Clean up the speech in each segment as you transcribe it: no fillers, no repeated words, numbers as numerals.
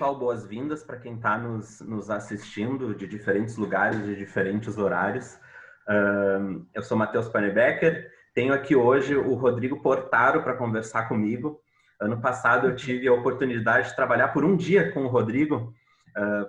pessoal, boas-vindas para quem está nos assistindo de diferentes lugares, de diferentes horários. Eu sou Matheus Panebecker, tenho aqui hoje o Rodrigo Portaro para conversar comigo. Ano passado eu tive a oportunidade de trabalhar por um dia com o Rodrigo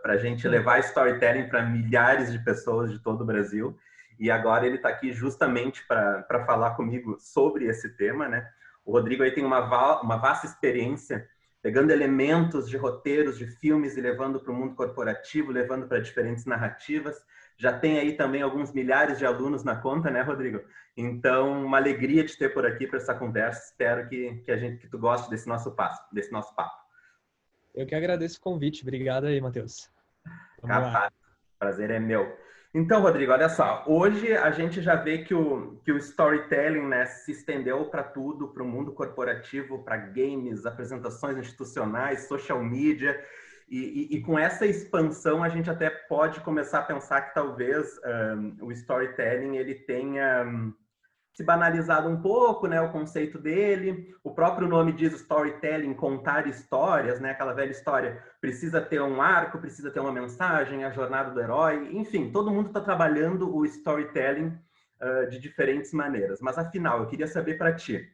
para a gente levar storytelling para milhares de pessoas de todo o Brasil. E agora ele está aqui justamente para falar comigo sobre esse tema, né? O Rodrigo aí tem uma vasta experiência pegando elementos de roteiros, de filmes e levando para o mundo corporativo, levando para diferentes narrativas. Já tem aí também alguns milhares de alunos na conta, né, Rodrigo? Então, uma alegria te ter por aqui para essa conversa. Espero que tu goste desse nosso papo. Eu que agradeço o convite. Obrigado aí, Matheus. Vamos lá. Capaz. Prazer é meu. Então, Rodrigo, olha só. Hoje a gente já vê que o storytelling, né, se estendeu para tudo, para o mundo corporativo, para games, apresentações institucionais, social media. E com essa expansão, a gente até pode começar a pensar que talvez o storytelling ele tenha se banalizado um pouco, né, o conceito dele. O próprio nome diz storytelling, contar histórias, né, aquela velha história. Precisa ter um arco, precisa ter uma mensagem, a jornada do herói. Enfim, todo mundo está trabalhando o storytelling de diferentes maneiras. Mas, afinal, eu queria saber para ti,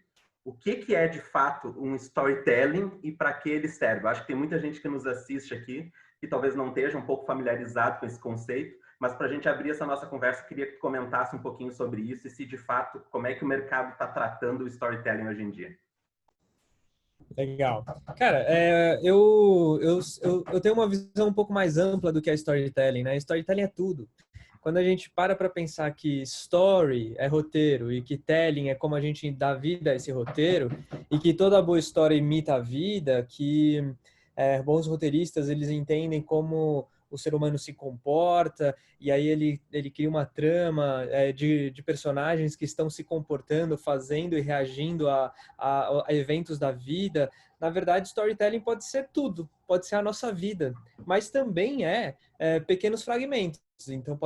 o que é, de fato, um storytelling e para que ele serve? Eu acho que tem muita gente que nos assiste aqui que talvez não esteja um pouco familiarizado com esse conceito. Mas para a gente abrir essa nossa conversa, queria que tu comentasse um pouquinho sobre isso e se, de fato, como é que o mercado está tratando o storytelling hoje em dia. Legal. Cara, eu tenho uma visão um pouco mais ampla do que é storytelling, né? Storytelling é tudo. Quando a gente para pensar que story é roteiro e que telling é como a gente dá vida a esse roteiro e que toda boa história imita a vida, que bons roteiristas, eles entendem como o ser humano se comporta, e aí ele cria uma trama de personagens que estão se comportando, fazendo e reagindo a eventos da vida. Na verdade, storytelling pode ser tudo, pode ser a nossa vida, mas também pequenos fragmentos. Então,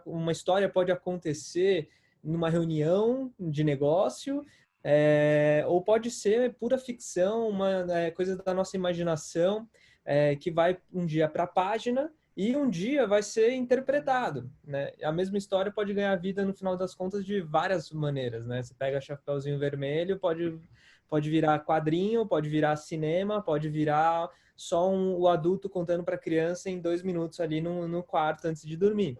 uma história pode acontecer numa reunião de negócio, ou pode ser pura ficção, uma coisa da nossa imaginação, que vai um dia para a página e um dia vai ser interpretado, né? A mesma história pode ganhar vida no final das contas de várias maneiras, né? Você pega Chapeuzinho Vermelho, pode virar quadrinho, pode virar cinema, pode virar só o adulto contando para a criança em 2 minutos ali no quarto antes de dormir.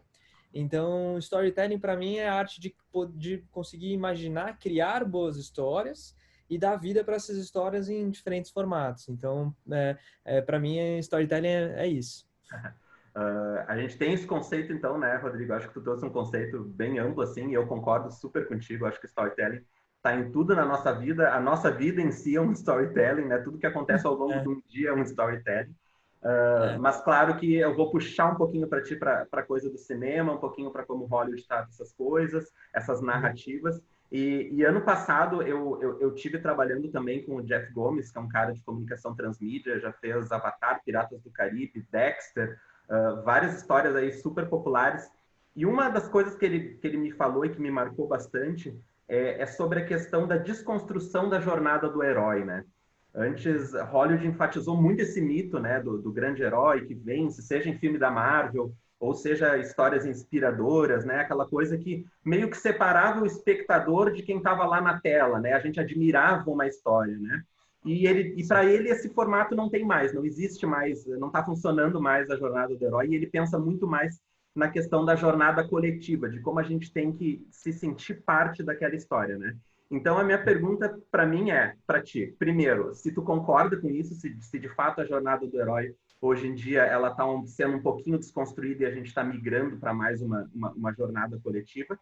Então, storytelling para mim é a arte de conseguir imaginar, criar boas histórias e dar vida para essas histórias em diferentes formatos. Então, para mim, storytelling é isso. A gente tem esse conceito, então, né, Rodrigo? Acho que tu trouxe um conceito bem amplo, assim, e eu concordo super contigo. Acho que storytelling está em tudo na nossa vida. A nossa vida em si é um storytelling, né? Tudo que acontece ao longo de um dia é um storytelling. Mas claro que eu vou puxar um pouquinho para ti, para a coisa do cinema, um pouquinho para como Hollywood trata essas coisas, essas narrativas. E ano passado eu tive trabalhando também com o Jeff Gomes, que é um cara de comunicação transmídia, já fez Avatar, Piratas do Caribe, Dexter, várias histórias aí super populares. E uma das coisas que ele me falou e que me marcou bastante é sobre a questão da desconstrução da jornada do herói, né? Antes, Hollywood enfatizou muito esse mito, né, do grande herói que vence, seja em filme da Marvel, ou seja, histórias inspiradoras, né, aquela coisa que meio que separava o espectador de quem estava lá na tela, né, a gente admirava uma história, né, e para ele esse formato não tem mais, não existe mais, não está funcionando mais a jornada do herói, e ele pensa muito mais na questão da jornada coletiva, de como a gente tem que se sentir parte daquela história, né. Então, a minha pergunta para mim para ti, primeiro, se tu concorda com isso, se de fato a jornada do herói, hoje em dia, ela está sendo um pouquinho desconstruída e a gente está migrando para mais uma jornada coletiva,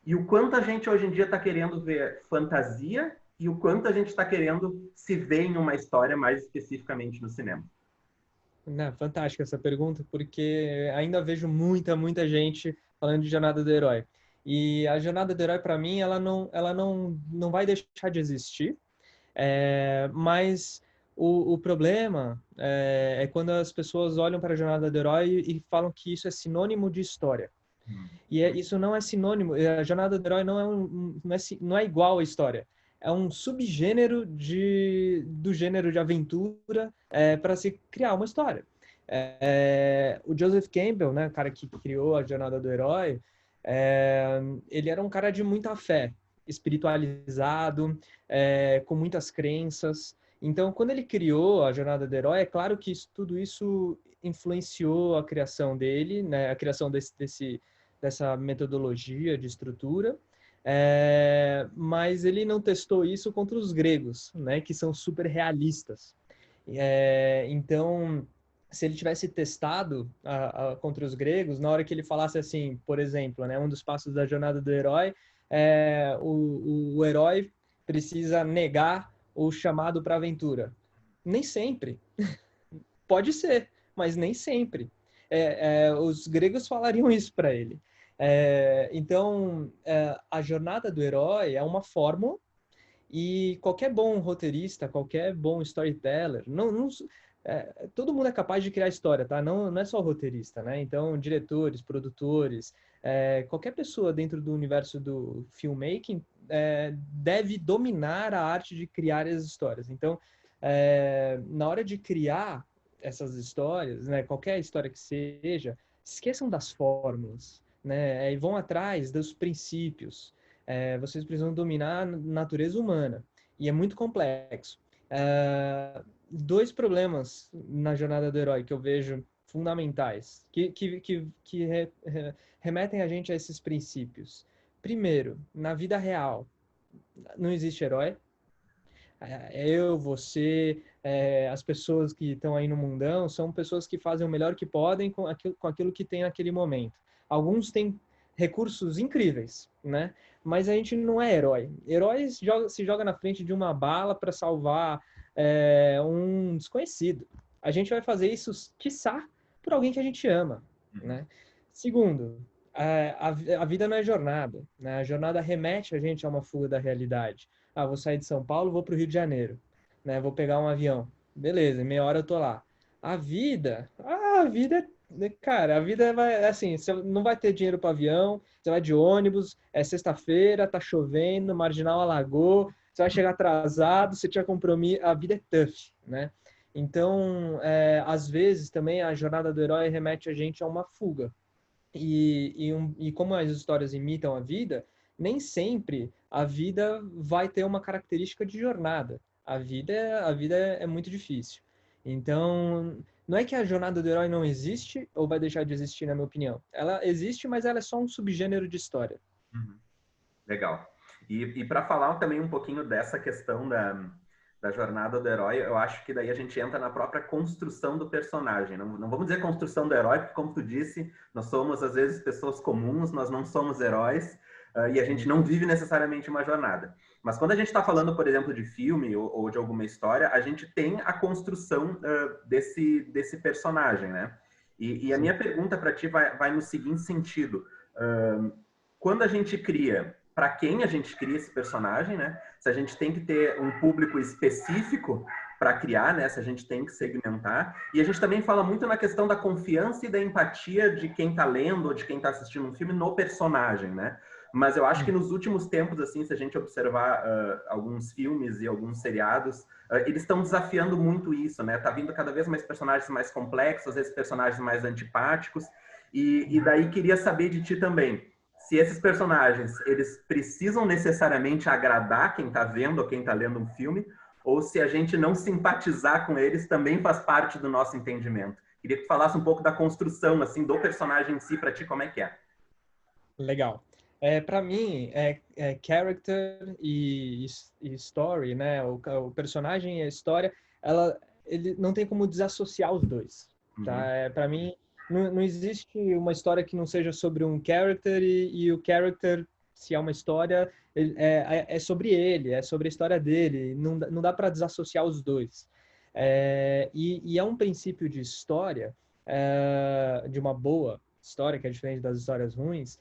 e o quanto a gente hoje em dia está querendo ver fantasia e o quanto a gente está querendo se ver em uma história, mais especificamente no cinema. Fantástica essa pergunta, porque ainda vejo muita gente falando de jornada do herói. E a jornada do herói, para mim, ela não vai deixar de existir, mas o problema é quando as pessoas olham para a jornada do herói e falam que isso é sinônimo de história. E isso não é sinônimo, a jornada do herói não é igual à história. É um subgênero do gênero de aventura para se criar uma história. O Joseph Campbell, né, o cara que criou a Jornada do Herói, ele era um cara de muita fé, espiritualizado, com muitas crenças. Então, quando ele criou a Jornada do Herói, é claro que tudo isso influenciou a criação dele, né, a criação dessa metodologia de estrutura, mas ele não testou isso contra os gregos, né, que são super realistas. Então, se ele tivesse testado contra os gregos, na hora que ele falasse assim, por exemplo, né, um dos passos da jornada do herói, o herói precisa negar o chamado para a aventura. Nem sempre. Pode ser, mas nem sempre. Os gregos falariam isso para ele. Então, a jornada do herói é uma fórmula e qualquer bom roteirista, qualquer bom storyteller, todo mundo é capaz de criar história, tá? Não é só roteirista, né? Então, diretores, produtores, qualquer pessoa dentro do universo do filmmaking deve dominar a arte de criar as histórias. Então, na hora de criar essas histórias, né? Qualquer história que seja, esqueçam das fórmulas, né? E vão atrás dos princípios. Vocês precisam dominar a natureza humana. E é muito complexo. Dois problemas na jornada do herói que eu vejo fundamentais, que remetem a gente a esses princípios. Primeiro, na vida real, não existe herói. Eu, você, as pessoas que estão aí no mundão, são pessoas que fazem o melhor que podem com aquilo que tem naquele momento. Alguns têm recursos incríveis, né? Mas a gente não é herói. Herói se joga na frente de uma bala para salvar um desconhecido. A gente vai fazer isso, quiçá, por alguém que a gente ama, né? Segundo, a vida não é jornada, né? A jornada remete a gente a uma fuga da realidade. Vou sair de São Paulo, vou para o Rio de Janeiro, né? Vou pegar um avião. Beleza, meia hora eu tô lá. A vida, cara, a vida vai assim, você não vai ter dinheiro para avião, você vai de ônibus, é sexta-feira, tá chovendo, marginal alagou, você vai chegar atrasado, você tinha compromisso, a vida é tough, né? Então, às vezes também a jornada do herói remete a gente a uma fuga. E como as histórias imitam a vida, nem sempre a vida vai ter uma característica de jornada. A vida é muito difícil. Então, não é que a jornada do herói não existe ou vai deixar de existir, na minha opinião. Ela existe, mas ela é só um subgênero de história. Legal. E para falar também um pouquinho dessa questão da jornada do herói, eu acho que daí a gente entra na própria construção do personagem. Não vamos dizer construção do herói, porque, como tu disse, nós somos, às vezes, pessoas comuns, nós não somos heróis, e a gente não vive necessariamente uma jornada. Mas quando a gente está falando, por exemplo, de filme ou de alguma história, a gente tem a construção desse personagem, né? E a minha pergunta para ti vai no seguinte sentido. Quando a gente cria, para quem a gente cria esse personagem, né? Se a gente tem que ter um público específico para criar, né? Se a gente tem que segmentar. E a gente também fala muito na questão da confiança e da empatia de quem está lendo ou de quem está assistindo um filme no personagem, né? Mas eu acho que nos últimos tempos, assim, se a gente observar alguns filmes e alguns seriados, eles estão desafiando muito isso, né? Tá vindo cada vez mais personagens mais complexos, às vezes personagens mais antipáticos. E daí queria saber de ti também, se esses personagens, eles precisam necessariamente agradar quem está vendo ou quem está lendo um filme, ou se a gente não simpatizar com eles também faz parte do nosso entendimento. Queria que tu falasse um pouco da construção, assim, do personagem em si, para ti, como é que é? Legal. Para mim, character e story, né? O personagem e a história, ele não tem como desassociar os dois, tá? Para mim, não existe uma história que não seja sobre um character e o character, se é uma história, é sobre ele, é sobre a história dele. Não dá para desassociar os dois. E é um princípio de história, de uma boa história, que é diferente das histórias ruins,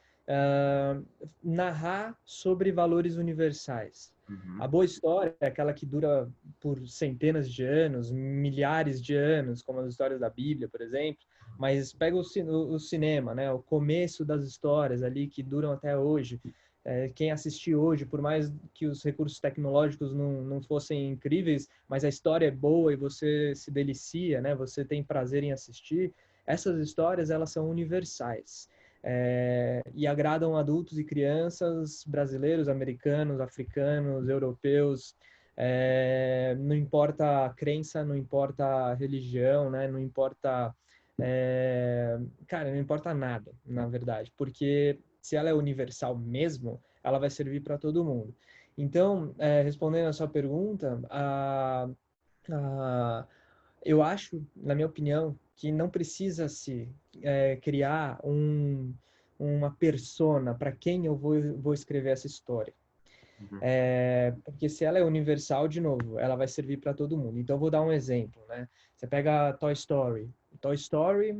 narrar sobre valores universais. A boa história é aquela que dura por centenas de anos, milhares de anos, como as histórias da Bíblia, por exemplo, mas pega o cinema, né? O começo das histórias ali que duram até hoje. Quem assistir hoje, por mais que os recursos tecnológicos não fossem incríveis, mas a história é boa e você se delicia, né? Você tem prazer em assistir. Essas histórias, elas são universais. E agradam adultos e crianças brasileiros, americanos, africanos, europeus. Não importa a crença, não importa a religião, né? Não importa... cara, não importa nada, na verdade. Porque se ela é universal mesmo, ela vai servir para todo mundo. Então, respondendo a sua pergunta, eu acho, na minha opinião, que não precisa se criar uma persona para quem eu vou escrever essa história. Uhum. Porque se ela é universal, de novo, ela vai servir para todo mundo. Então, eu vou dar um exemplo, né? Você pega Toy Story. Toy Story,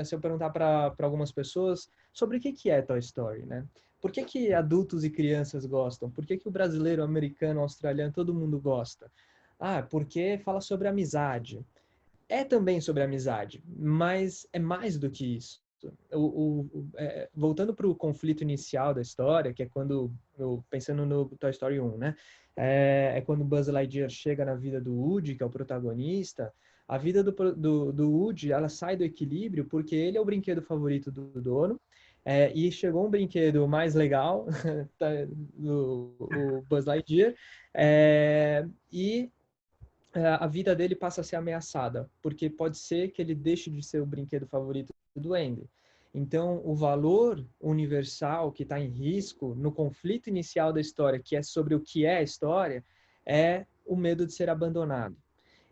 se eu perguntar para algumas pessoas sobre o que é Toy Story, né? Por que adultos e crianças gostam? Por que o brasileiro, americano, australiano, todo mundo gosta? Ah, porque fala sobre amizade. É também sobre amizade, mas é mais do que isso. Voltando para o conflito inicial da história, que é quando, pensando no Toy Story 1, né? Quando Buzz Lightyear chega na vida do Woody, que é o protagonista. A vida do Woody, ela sai do equilíbrio porque ele é o brinquedo favorito do dono, e chegou um brinquedo mais legal, o Buzz Lightyear, e a vida dele passa a ser ameaçada, porque pode ser que ele deixe de ser o brinquedo favorito do Andy. Então, o valor universal que está em risco no conflito inicial da história, que é sobre o que é a história, é o medo de ser abandonado.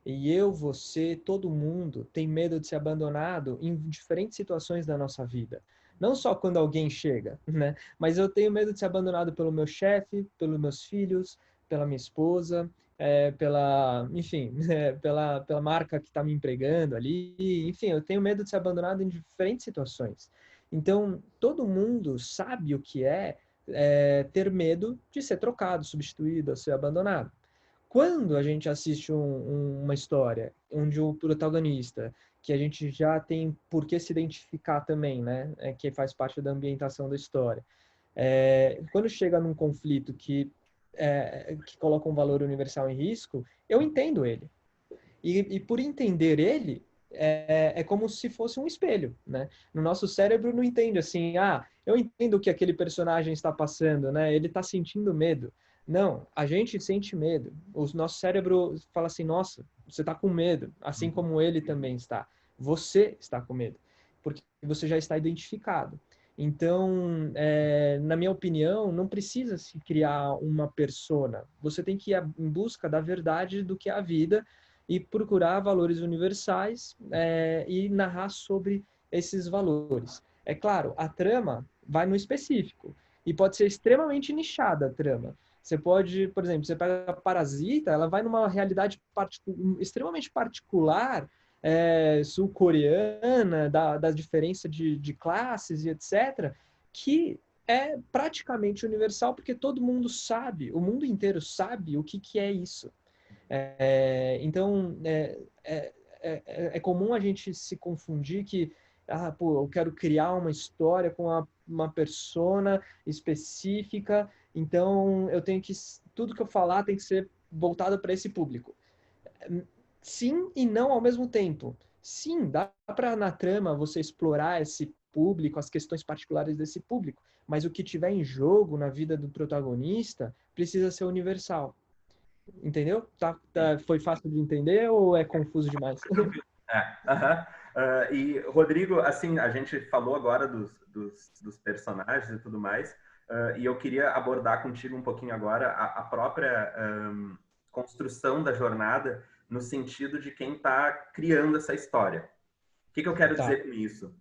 E eu, você, todo mundo tem medo de ser abandonado em diferentes situações da nossa vida. Não só quando alguém chega, né? Mas eu tenho medo de ser abandonado pelo meu chefe, pelos meus filhos, pela minha esposa, enfim, pela marca que está me empregando ali. Enfim, eu tenho medo de ser abandonado em diferentes situações. Então, todo mundo sabe o que ter medo de ser trocado, substituído, ser abandonado. Quando a gente assiste uma história onde o protagonista, que a gente já tem por que se identificar também, né, que faz parte da ambientação da história, quando chega num conflito que coloca um valor universal em risco, eu entendo ele. E por entender ele, é como se fosse um espelho, né? No nosso cérebro não entende assim, eu entendo o que aquele personagem está passando, né? Ele está sentindo medo. Não, a gente sente medo. O nosso cérebro fala assim, nossa, você está com medo, assim como ele também está. Você está com medo, porque você já está identificado. Então, na minha opinião, não precisa se criar uma persona. Você tem que ir em busca da verdade do que é a vida e procurar valores universais e narrar sobre esses valores. É claro, a trama vai no específico e pode ser extremamente nichada a trama. Você pode, por exemplo, você pega a Parasita, ela vai numa realidade extremamente particular, sul-coreana, da diferença de classes e etc., que é praticamente universal, porque todo mundo sabe, o mundo inteiro sabe o que é isso. Então, é comum a gente se confundir que, eu quero criar uma história com uma persona específica, então tudo que eu falar tem que ser voltado para esse público. Sim e não ao mesmo tempo. Sim, dá para na trama você explorar esse público, as questões particulares desse público, mas o que tiver em jogo na vida do protagonista precisa ser universal. Entendeu? Foi fácil de entender ou é confuso demais? E, Rodrigo, assim, a gente falou agora dos personagens e tudo mais, e eu queria abordar contigo um pouquinho agora a própria construção da jornada no sentido de quem está criando essa história. O que eu quero dizer com isso?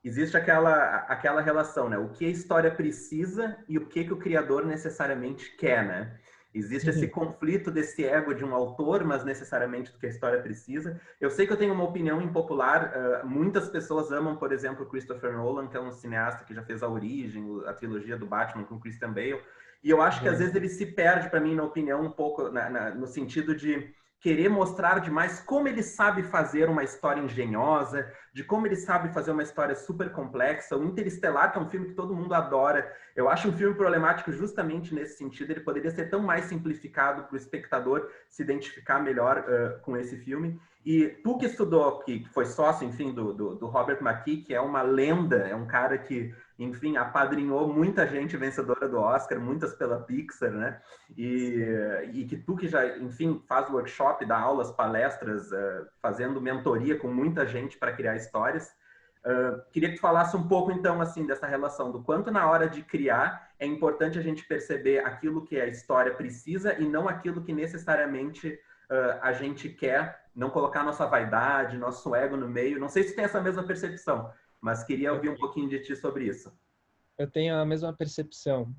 Existe aquela relação, né? O que a história precisa e o que o criador necessariamente quer, né? Existe esse conflito desse ego de um autor, mas necessariamente do que a história precisa. Eu sei que eu tenho uma opinião impopular. Muitas pessoas amam, por exemplo, Christopher Nolan, que é um cineasta que já fez A Origem, a trilogia do Batman com Christian Bale. E eu acho que às vezes ele se perde, para mim, na opinião, um pouco no sentido de querer mostrar demais como ele sabe fazer uma história engenhosa, de como ele sabe fazer uma história super complexa. O Interestelar, que é um filme que todo mundo adora, eu acho um filme problemático justamente nesse sentido. Ele poderia ser tão mais simplificado para o espectador se identificar melhor com esse filme. E tu que estudou, que foi sócio, enfim, do Robert McKee, que é uma lenda, é um cara que, enfim, apadrinhou muita gente vencedora do Oscar, muitas pela Pixar, né? E que tu que já, enfim, faz workshop, dá aulas, palestras, fazendo mentoria com muita gente para criar histórias. Queria que tu falasse um pouco, então, assim, dessa relação, do quanto na hora de criar é importante a gente perceber aquilo que a história precisa e não aquilo que necessariamente a gente quer, não colocar nossa vaidade, nosso ego no meio. Não sei se tem essa mesma percepção, mas queria ouvir um pouquinho de ti sobre isso. Eu tenho a mesma percepção.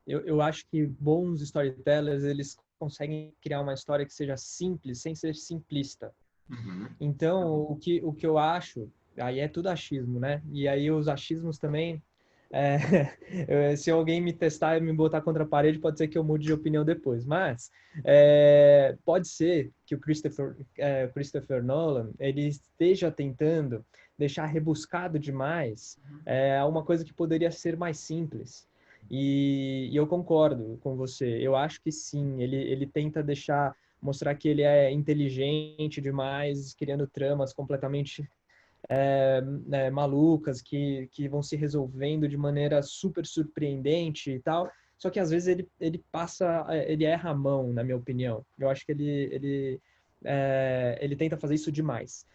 Eu acho que bons storytellers, eles conseguem criar uma história que seja simples, sem ser simplista. Uhum. Então, o que eu acho, aí é tudo achismo, né? E aí os achismos também, se alguém me testar e me botar contra a parede, pode ser que eu mude de opinião depois. Mas pode ser que o Christopher Nolan, ele esteja tentando deixar rebuscado demais uma coisa que poderia ser mais simples. E eu concordo com você. Eu acho que sim, ele tenta mostrar que ele é inteligente demais, criando tramas completamente malucas, que vão se resolvendo de maneira super surpreendente e tal. Só que às vezes ele erra a mão, na minha opinião. Eu acho que ele tenta fazer isso demais.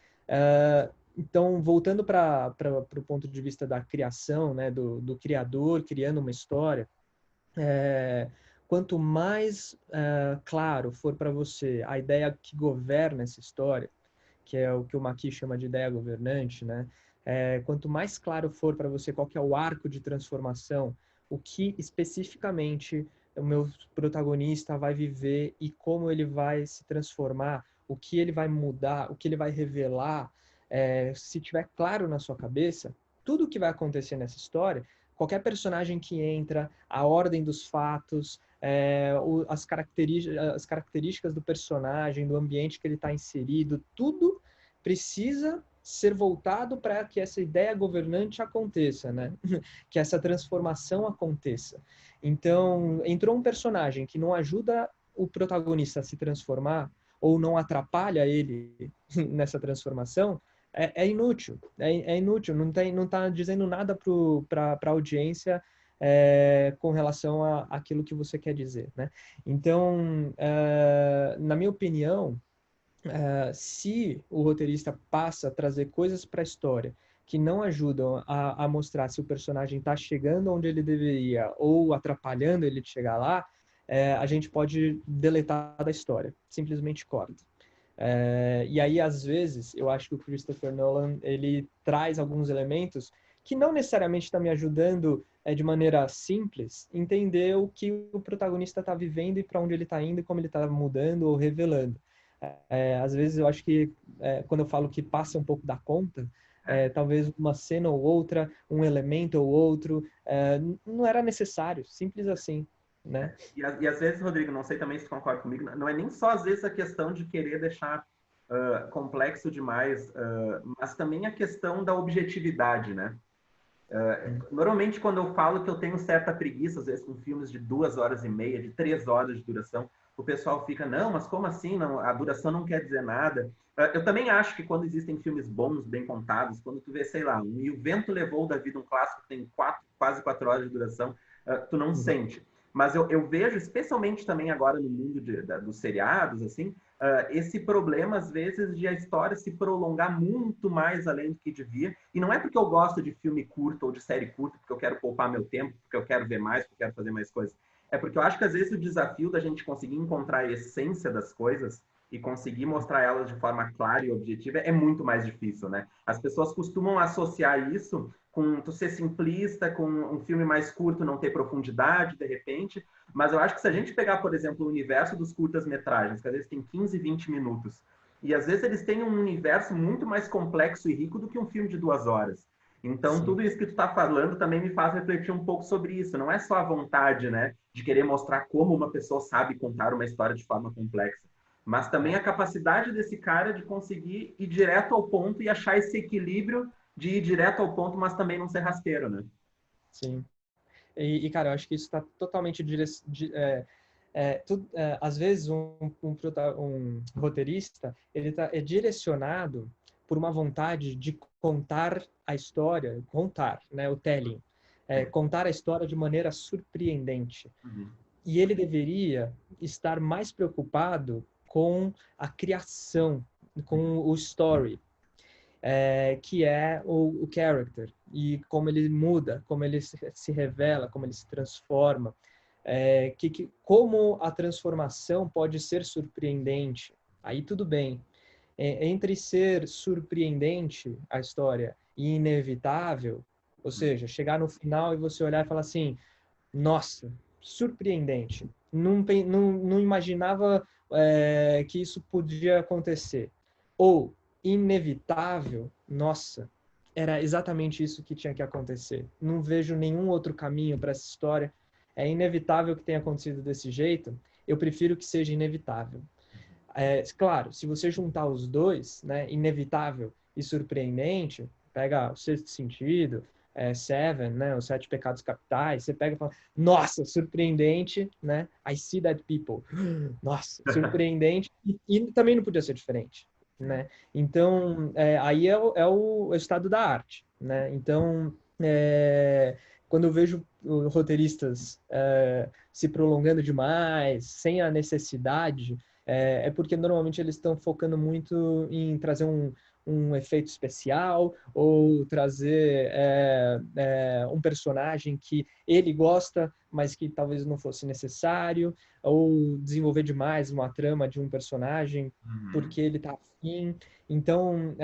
Então, voltando para o ponto de vista da criação, né, do criador criando uma história, quanto mais claro for para você a ideia que governa essa história, que é o que o McKee chama de ideia governante, né? Quanto mais claro for para você qual que é o arco de transformação, o que especificamente o meu protagonista vai viver e como ele vai se transformar, o que ele vai mudar, o que ele vai revelar, se tiver claro na sua cabeça, tudo o que vai acontecer nessa história, qualquer personagem que entra, a ordem dos fatos, as características do personagem, do ambiente que ele está inserido, tudo precisa ser voltado para que essa ideia governante aconteça, né? Que essa transformação aconteça. Então, entrou um personagem que não ajuda o protagonista a se transformar ou não atrapalha ele nessa transformação, é inútil. É inútil, não está dizendo nada para a audiência com relação àquilo que você quer dizer, né? Então, na minha opinião, se o roteirista passa a trazer coisas para a história que não ajudam a mostrar se o personagem está chegando onde ele deveria ou atrapalhando ele de chegar lá, a gente pode deletar da história, simplesmente corta. E aí, às vezes, eu acho que o Christopher Nolan, ele traz alguns elementos que não necessariamente está me ajudando de maneira simples entender o que o protagonista está vivendo e para onde ele está indo e como ele está mudando ou revelando. Às vezes eu acho que quando eu falo que passa um pouco da conta, talvez uma cena ou outra, um elemento ou outro, não era necessário, simples assim, né? E às vezes, Rodrigo, não sei também se tu concorda comigo, não é nem só às vezes a questão de querer deixar complexo demais, mas também a questão da objetividade, né? Normalmente, quando eu falo que eu tenho certa preguiça, às vezes com filmes de 2 horas e meia, de 3 horas de duração, o pessoal fica, não, mas como assim? Não, a duração não quer dizer nada. Eu também acho que quando existem filmes bons, bem contados, quando tu vê, sei lá, E o Vento Levou da Vida, um clássico que tem quase 4 horas de duração, tu não sente. Mas eu vejo, especialmente também agora no mundo dos seriados, assim, esse problema, às vezes, de a história se prolongar muito mais além do que devia. E não é porque eu gosto de filme curto ou de série curta, porque eu quero poupar meu tempo, porque eu quero ver mais, porque eu quero fazer mais coisas. É porque eu acho que, às vezes, o desafio da gente conseguir encontrar a essência das coisas e conseguir mostrar elas de forma clara e objetiva é muito mais difícil, né? As pessoas costumam associar isso com tu ser simplista, com um filme mais curto não ter profundidade, de repente. Mas eu acho que se a gente pegar, por exemplo, o universo dos curtas-metragens, que às vezes tem 15, 20 minutos, e às vezes eles têm um universo muito mais complexo e rico do que um filme de 2 horas. Então, sim, tudo isso que tu está falando também me faz refletir um pouco sobre isso. Não é só a vontade, né, de querer mostrar como uma pessoa sabe contar uma história de forma complexa, mas também a capacidade desse cara de conseguir ir direto ao ponto e achar esse equilíbrio de ir direto ao ponto, mas também não ser rasteiro, né? Sim. Cara, eu acho que isso está totalmente às vezes um roteirista ele é direcionado por uma vontade de contar a história, né, o telling, contar a história de maneira surpreendente. Uhum. E ele deveria estar mais preocupado com a criação, com o story, que é o character, e como ele muda, como ele se revela, como ele se transforma, como a transformação pode ser surpreendente. Aí tudo bem. Entre ser surpreendente a história e inevitável, ou seja, chegar no final e você olhar e falar assim, nossa, surpreendente. Não imaginava que isso podia acontecer. Ou inevitável, nossa, era exatamente isso que tinha que acontecer. Não vejo nenhum outro caminho para essa história. É inevitável que tenha acontecido desse jeito. Eu prefiro que seja inevitável. Claro, se você juntar os dois, né, inevitável e surpreendente, pega o Sexto Sentido, Seven, né, os Sete Pecados Capitais, você pega e fala, nossa, surpreendente, né, I see that people, nossa, surpreendente, e também não podia ser diferente, né, então, aí é o estado da arte, né, então, quando eu vejo roteiristas se prolongando demais, sem a necessidade, porque normalmente eles estão focando muito em trazer um efeito especial ou trazer um personagem que ele gosta, mas que talvez não fosse necessário, ou desenvolver demais uma trama de um personagem porque ele está afim. Então,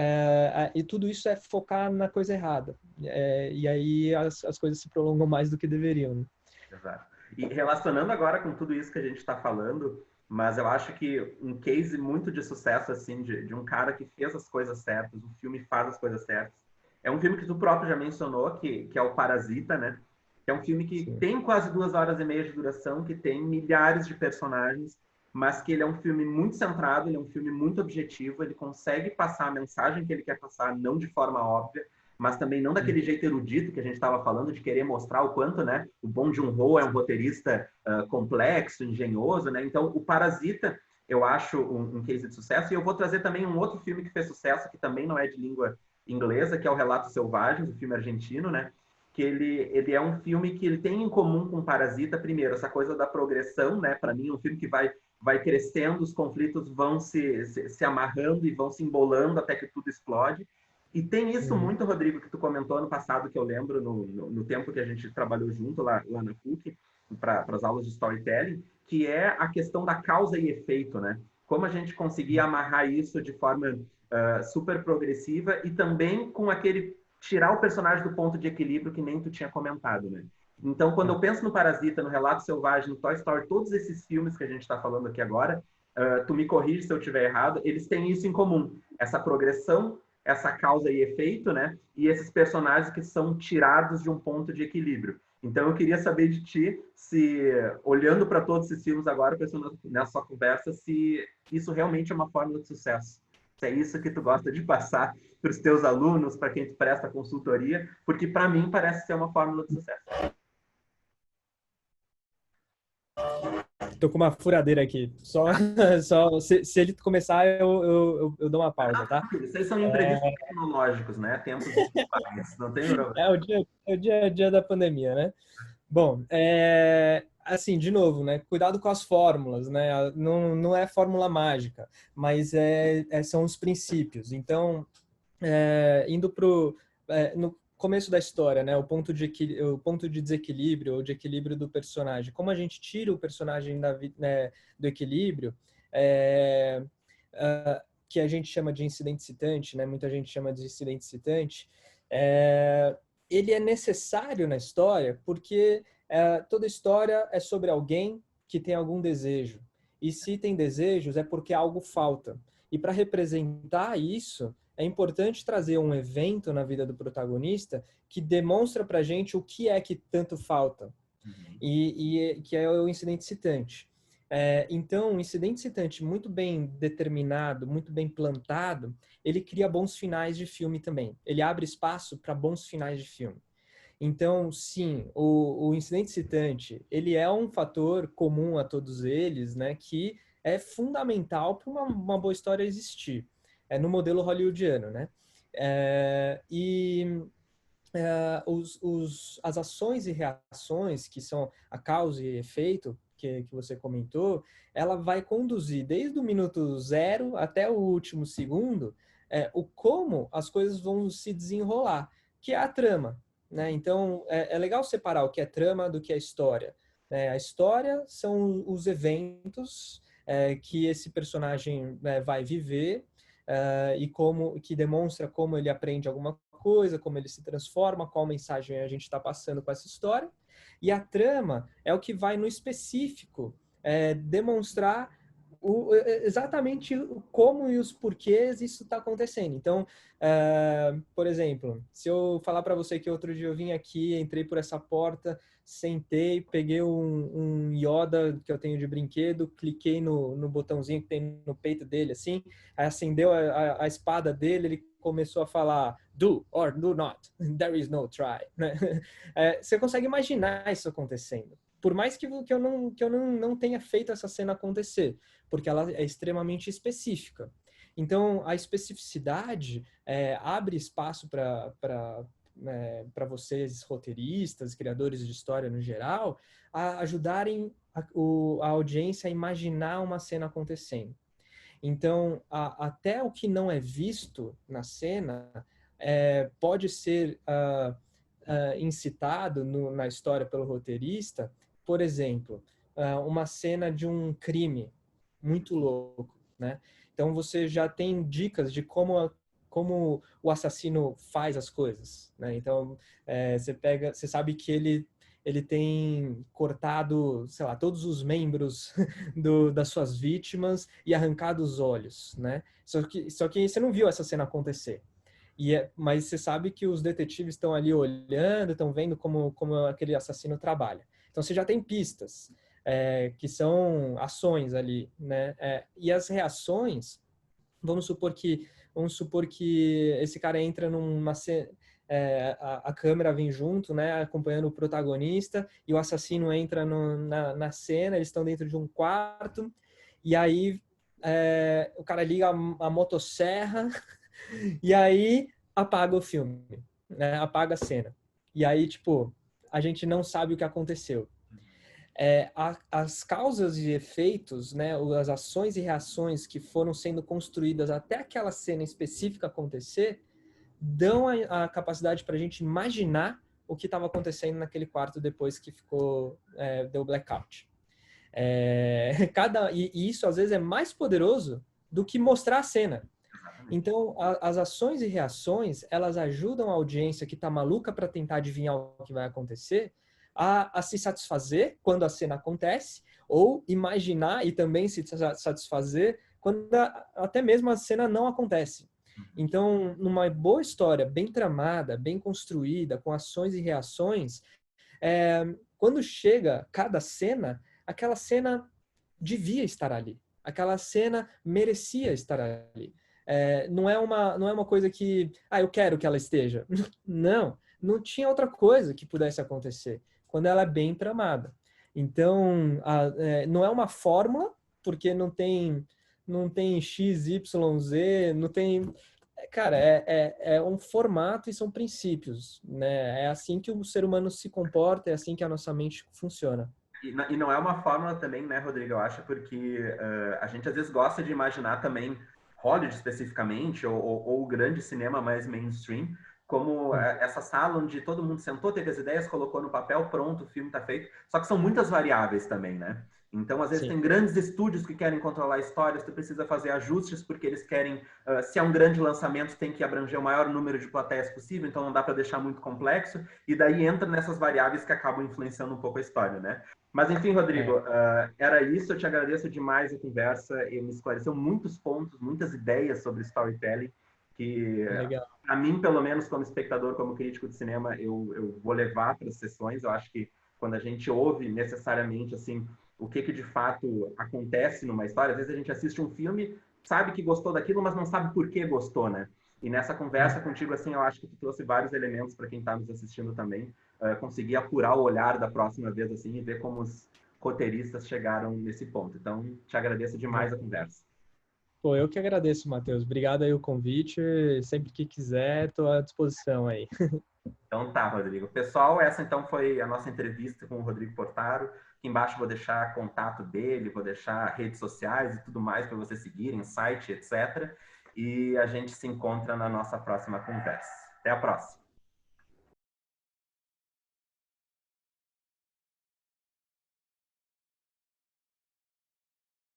e tudo isso é focar na coisa errada. E aí as coisas se prolongam mais do que deveriam. Né? Exato. E relacionando agora com tudo isso que a gente está falando, mas eu acho que um case muito de sucesso, assim, de um cara que fez as coisas certas, o filme faz as coisas certas, é um filme que tu próprio já mencionou, que é o Parasita, né? Que é um filme que Sim. tem quase 2 horas e meia de duração, que tem milhares de personagens, mas que ele é um filme muito centrado, ele é um filme muito objetivo, ele consegue passar a mensagem que ele quer passar, não de forma óbvia, mas também não daquele jeito erudito que a gente estava falando, de querer mostrar o quanto, né, o Bong Joon-ho é um roteirista complexo, engenhoso, né? Então, o Parasita, eu acho um case de sucesso, e eu vou trazer também um outro filme que fez sucesso, que também não é de língua inglesa, que é o Relatos Selvagens, o filme argentino, né? Que ele é um filme que ele tem em comum com Parasita, primeiro, essa coisa da progressão, né? Para mim, um filme que vai crescendo, os conflitos vão se amarrando e vão se embolando até que tudo explode. E tem isso muito, Rodrigo, que tu comentou ano passado, que eu lembro no tempo que a gente trabalhou junto lá na PUC, para as aulas de storytelling, que é a questão da causa e efeito, né? Como a gente conseguia amarrar isso de forma super progressiva e também com aquele tirar o personagem do ponto de equilíbrio que nem tu tinha comentado, né? Então, quando eu penso no Parasita, no Relato Selvagem, no Toy Story, todos esses filmes que a gente está falando aqui agora, tu me corrige se eu estiver errado, eles têm isso em comum, essa progressão, essa causa e efeito, né? E esses personagens que são tirados de um ponto de equilíbrio. Então, eu queria saber de ti, se, olhando para todos esses filmes agora, pensando nessa sua conversa, se isso realmente é uma fórmula de sucesso. Se é isso que tu gosta de passar para os teus alunos, para quem tu presta consultoria, porque para mim parece ser uma fórmula de sucesso. Tô com uma furadeira aqui. Se ele começar, eu dou uma pausa, tá? Vocês são imprevistos tecnológicos, né? Tempos desculpáveis, não tem problema. É o dia a dia da pandemia, né? Bom, assim, de novo, né? Cuidado com as fórmulas, né? Não é fórmula mágica, mas são os princípios. Então, indo no começo da história, né? O ponto de desequilíbrio ou de equilíbrio do personagem. Como a gente tira o personagem né, do equilíbrio, que a gente chama de incidente citante, né? Muita gente chama de incidente citante. Ele é necessário na história porque toda história é sobre alguém que tem algum desejo. E se tem desejos é porque algo falta. E para representar isso, é importante trazer um evento na vida do protagonista que demonstra para a gente o que é que tanto falta. E que é o incidente citante. Então, um incidente citante muito bem determinado, muito bem plantado, ele cria bons finais de filme também. Ele abre espaço para bons finais de filme. Então, sim, o incidente citante, ele é um fator comum a todos eles, né, que é fundamental para uma boa história existir, no modelo hollywoodiano, né? E as ações e reações, que são a causa e efeito, que você comentou, ela vai conduzir desde o minuto zero até o último segundo, o como as coisas vão se desenrolar, que é a trama, né? Então, é legal separar o que é trama do que é história. A história são os eventos que esse personagem vai viver, e como que demonstra como ele aprende alguma coisa, como ele se transforma, qual mensagem a gente está passando com essa história. E a trama é o que vai no específico demonstrar exatamente como e os porquês isso está acontecendo. Então, por exemplo, se eu falar para você que outro dia eu vim aqui, entrei por essa porta, sentei, peguei um Yoda que eu tenho de brinquedo, cliquei no botãozinho que tem no peito dele, assim, aí acendeu a espada dele, ele começou a falar do or do not, there is no try. Né? Você consegue imaginar isso acontecendo. Por mais que eu não tenha feito essa cena acontecer, porque ela é extremamente específica. Então, a especificidade abre espaço para vocês, roteiristas, criadores de história no geral, a ajudarem a audiência a imaginar uma cena acontecendo. Então, até o que não é visto na cena pode ser incitado na história pelo roteirista, por exemplo, uma cena de um crime muito louco, né? Então, você já tem dicas de como o assassino faz as coisas, né? Então, você sabe que ele tem cortado, sei lá, todos os membros das suas vítimas e arrancado os olhos, né? Só que você não viu essa cena acontecer. Mas você sabe que os detetives estão ali olhando, estão vendo como aquele assassino trabalha. Então você já tem pistas, que são ações ali, né? E as reações, vamos supor que esse cara entra numa cena, a câmera vem junto, né, acompanhando o protagonista, e o assassino entra na cena, eles estão dentro de um quarto, e aí o cara liga a motosserra, e aí apaga o filme, né, apaga a cena. E aí, tipo, a gente não sabe o que aconteceu. As causas e efeitos, né, as ações e reações que foram sendo construídas até aquela cena específica acontecer, dão a capacidade para a gente imaginar o que estava acontecendo naquele quarto depois que deu blackout. E isso às vezes é mais poderoso do que mostrar a cena. Então, as ações e reações, elas ajudam a audiência que está maluca para tentar adivinhar o que vai acontecer a se satisfazer quando a cena acontece, ou imaginar e também se satisfazer quando até mesmo a cena não acontece. Então, numa boa história, bem tramada, bem construída, com ações e reações, quando chega cada cena, aquela cena devia estar ali. Aquela cena merecia estar ali. Não é uma coisa que, eu quero que ela esteja. Não tinha outra coisa que pudesse acontecer quando ela é bem tramada. Então, não é uma fórmula, porque não tem X, Y, Z, não tem... Cara, é um formato e são princípios, né? É assim que o ser humano se comporta, é assim que a nossa mente funciona. E não é uma fórmula também, né, Rodrigo? Eu acho porque a gente às vezes gosta de imaginar também Hollywood especificamente, ou o grande cinema mais mainstream, como essa sala onde todo mundo sentou, teve as ideias, colocou no papel, pronto, o filme está feito. Só que são muitas variáveis também, né? Então, às vezes, Sim. tem grandes estúdios que querem controlar histórias, tu precisa fazer ajustes porque eles querem, se é um grande lançamento, tem que abranger o maior número de plateias possível, então não dá para deixar muito complexo, e daí entra nessas variáveis que acabam influenciando um pouco a história, né? Mas, enfim, Rodrigo, era isso. Eu te agradeço demais a conversa. Ele me esclareceu muitos pontos, muitas ideias sobre storytelling, que, para mim, pelo menos, como espectador, como crítico de cinema, eu vou levar para as sessões. Eu acho que quando a gente ouve necessariamente assim o que de fato acontece numa história. Às vezes a gente assiste um filme, sabe que gostou daquilo, mas não sabe por que gostou, né? E nessa conversa contigo, assim, eu acho que tu trouxe vários elementos para quem está nos assistindo também, conseguir apurar o olhar da próxima vez, assim, e ver como os roteiristas chegaram nesse ponto. Então, te agradeço demais a conversa. Pô, eu que agradeço, Matheus. Obrigado aí o convite. Sempre que quiser, estou à disposição aí. Então tá, Rodrigo. Pessoal, essa então foi a nossa entrevista com o Rodrigo Portaro. Aqui embaixo vou deixar contato dele, vou deixar redes sociais e tudo mais para vocês seguirem, site, etc. E a gente se encontra na nossa próxima conversa. Até a próxima.